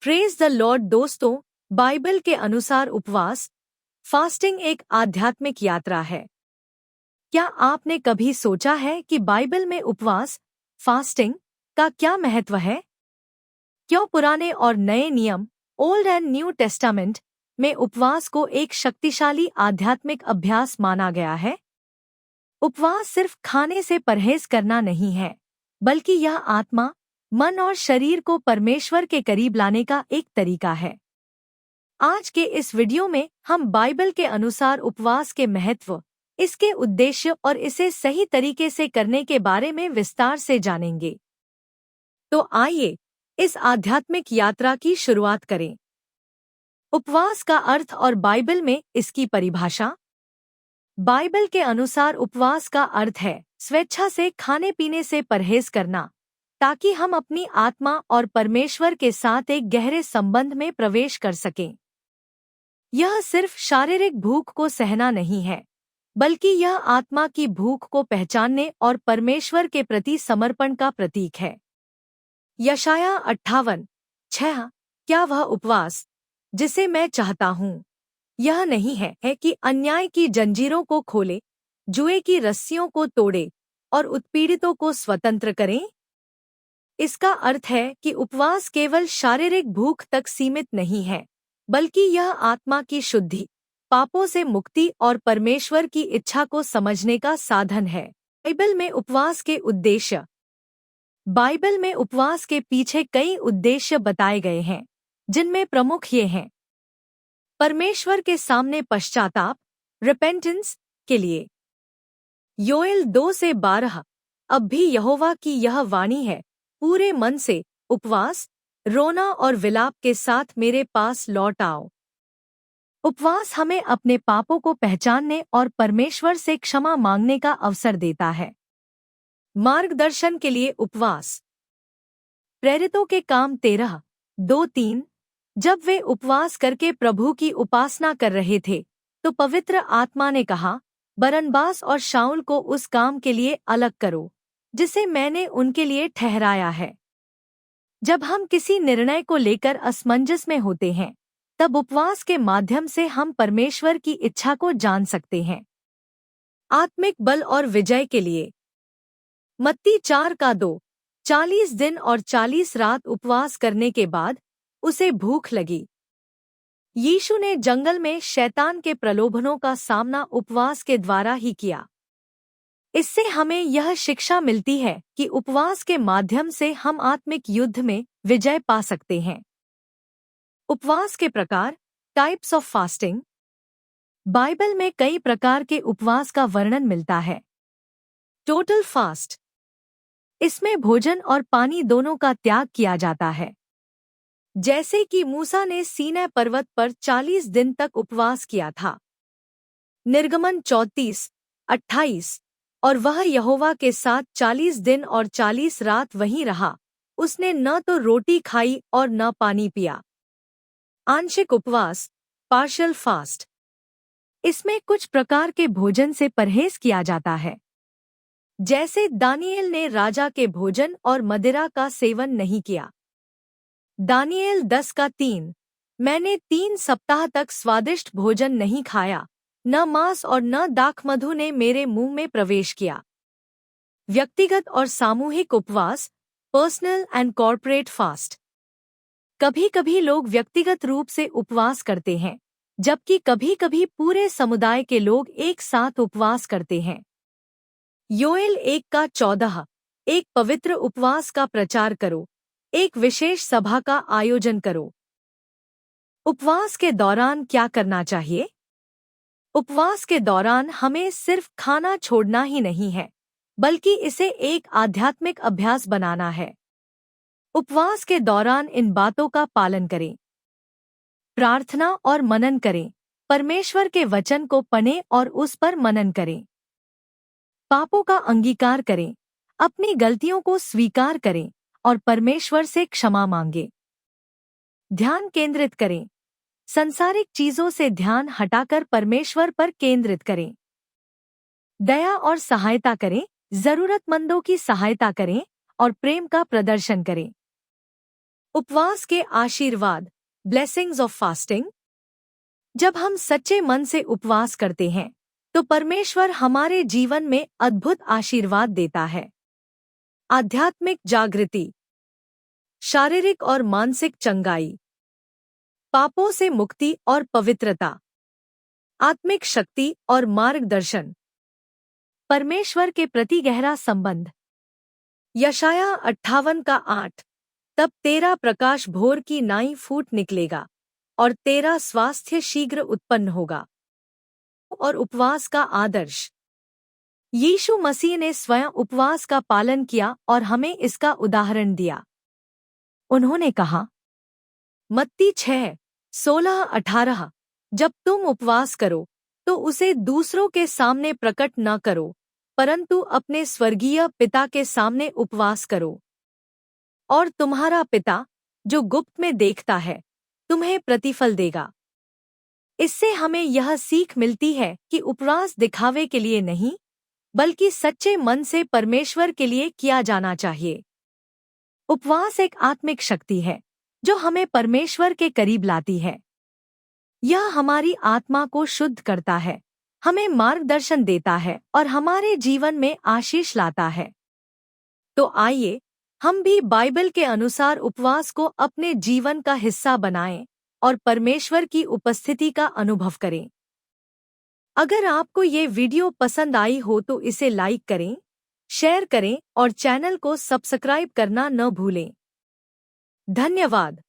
Praise the Lord दोस्तों, Bible के अनुसार उपवास फास्टिंग एक आध्यात्मिक यात्रा है। क्या आपने कभी सोचा है कि बाइबल में उपवास फास्टिंग का क्या महत्व है? क्यों पुराने और नए नियम ओल्ड एंड न्यू टेस्टामेंट में उपवास को एक शक्तिशाली आध्यात्मिक अभ्यास माना गया है? उपवास सिर्फ खाने से परहेज करना नहीं है, बल्कि यह आत्मा, मन और शरीर को परमेश्वर के करीब लाने का एक तरीका है। आज के इस वीडियो में हम बाइबल के अनुसार उपवास के महत्व, इसके उद्देश्य और इसे सही तरीके से करने के बारे में विस्तार से जानेंगे। तो आइए इस आध्यात्मिक यात्रा की शुरुआत करें। उपवास का अर्थ और बाइबल में इसकी परिभाषा। बाइबल के अनुसार उपवास का अर्थ है स्वेच्छा से खाने पीने से परहेज करना, ताकि हम अपनी आत्मा और परमेश्वर के साथ एक गहरे संबंध में प्रवेश कर सकें। यह सिर्फ शारीरिक भूख को सहना नहीं है, बल्कि यह आत्मा की भूख को पहचानने और परमेश्वर के प्रति समर्पण का प्रतीक है। यशाया 58:6 क्या वह उपवास जिसे मैं चाहता हूँ यह नहीं है कि अन्याय की जंजीरों को खोले, जुए की रस्सियों को तोड़े और उत्पीड़ितों को स्वतंत्र करें? इसका अर्थ है कि उपवास केवल शारीरिक भूख तक सीमित नहीं है, बल्कि यह आत्मा की शुद्धि, पापों से मुक्ति और परमेश्वर की इच्छा को समझने का साधन है। बाइबल में उपवास के उद्देश्य। बाइबल में उपवास के पीछे कई उद्देश्य बताए गए हैं, जिनमें प्रमुख ये हैं। परमेश्वर के सामने पश्चाताप, रिपेंटेंस के लिए। योएल 2:12 अब भी यहोवा की यह वाणी है, पूरे मन से उपवास, रोना और विलाप के साथ मेरे पास लौट आओ। उपवास हमें अपने पापों को पहचानने और परमेश्वर से क्षमा मांगने का अवसर देता है। मार्गदर्शन के लिए उपवास। प्रेरितों के काम 13:2-3 जब वे उपवास करके प्रभु की उपासना कर रहे थे, तो पवित्र आत्मा ने कहा, बरनबास और शाऊल को उस काम के लिए अलग करो जिसे मैंने उनके लिए ठहराया है। जब हम किसी निर्णय को लेकर असमंजस में होते हैं, तब उपवास के माध्यम से हम परमेश्वर की इच्छा को जान सकते हैं। आत्मिक बल और विजय के लिए। मत्ती 4:2 40 दिन और 40 रात उपवास करने के बाद उसे भूख लगी। यीशु ने जंगल में शैतान के प्रलोभनों का सामना उपवास के द्वारा ही किया। इससे हमें यह शिक्षा मिलती है कि उपवास के माध्यम से हम आत्मिक युद्ध में विजय पा सकते हैं। उपवास के प्रकार, टाइप्स ऑफ फास्टिंग। बाइबल में कई प्रकार के उपवास का वर्णन मिलता है। टोटल फास्ट, इसमें भोजन और पानी दोनों का त्याग किया जाता है, जैसे कि मूसा ने सीनै पर्वत पर 40 दिन तक उपवास किया था। निर्गमन 34:28 और वह यहोवा के साथ 40 दिन और 40 रात वहीं रहा, उसने न तो रोटी खाई और न पानी पिया। आंशिक उपवास, पार्शियल फास्ट, इसमें कुछ प्रकार के भोजन से परहेज किया जाता है, जैसे दानियेल ने राजा के भोजन और मदिरा का सेवन नहीं किया। दानियेल 10:3 मैंने 3 सप्ताह तक स्वादिष्ट भोजन नहीं खाया, न मांस और न दाखमधु ने मेरे मुंह में प्रवेश किया। व्यक्तिगत और सामूहिक उपवास, पर्सनल एंड कॉर्पोरेट फास्ट। कभी-कभी लोग व्यक्तिगत रूप से उपवास करते हैं, जबकि कभी-कभी पूरे समुदाय के लोग एक साथ उपवास करते हैं। योएल 1:14 एक पवित्र उपवास का प्रचार करो, एक विशेष सभा का आयोजन करो। उपवास के दौरान क्या करना चाहिए? उपवास के दौरान हमें सिर्फ खाना छोड़ना ही नहीं है, बल्कि इसे एक आध्यात्मिक अभ्यास बनाना है। उपवास के दौरान इन बातों का पालन करें। प्रार्थना और मनन करें, परमेश्वर के वचन को पढ़ें और उस पर मनन करें। पापों का अंगीकार करें, अपनी गलतियों को स्वीकार करें और परमेश्वर से क्षमा मांगे। ध्यान केंद्रित करें, संसारिक चीजों से ध्यान हटाकर परमेश्वर पर केंद्रित करें। दया और सहायता करें, जरूरतमंदों की सहायता करें और प्रेम का प्रदर्शन करें। उपवास के आशीर्वाद, ब्लेसिंग्स ऑफ फास्टिंग। जब हम सच्चे मन से उपवास करते हैं तो परमेश्वर हमारे जीवन में अद्भुत आशीर्वाद देता है। आध्यात्मिक जागृति, शारीरिक और मानसिक चंगाई, पापों से मुक्ति और पवित्रता, आत्मिक शक्ति और मार्गदर्शन, परमेश्वर के प्रति गहरा संबंध। यशाया 58:8। तब तेरा प्रकाश भोर की नाई फूट निकलेगा और तेरा स्वास्थ्य शीघ्र उत्पन्न होगा। और उपवास का आदर्श। यीशु मसीह ने स्वयं उपवास का पालन किया और हमें इसका उदाहरण दिया। उन्होंने कहा, मत्ती 6:16-18, जब तुम उपवास करो तो उसे दूसरों के सामने प्रकट न करो, परंतु अपने स्वर्गीय पिता के सामने उपवास करो। और तुम्हारा पिता जो गुप्त में देखता है तुम्हें प्रतिफल देगा। इससे हमें यह सीख मिलती है कि उपवास दिखावे के लिए नहीं, बल्कि सच्चे मन से परमेश्वर के लिए किया जाना चाहिए। उपवास एक आत्मिक शक्ति है जो हमें परमेश्वर के करीब लाती है। यह हमारी आत्मा को शुद्ध करता है, हमें मार्गदर्शन देता है और हमारे जीवन में आशीष लाता है। तो आइए हम भी बाइबल के अनुसार उपवास को अपने जीवन का हिस्सा बनाएं और परमेश्वर की उपस्थिति का अनुभव करें। अगर आपको ये वीडियो पसंद आई हो तो इसे लाइक करें, शेयर करें और चैनल को सब्सक्राइब करना न भूलें। धन्यवाद।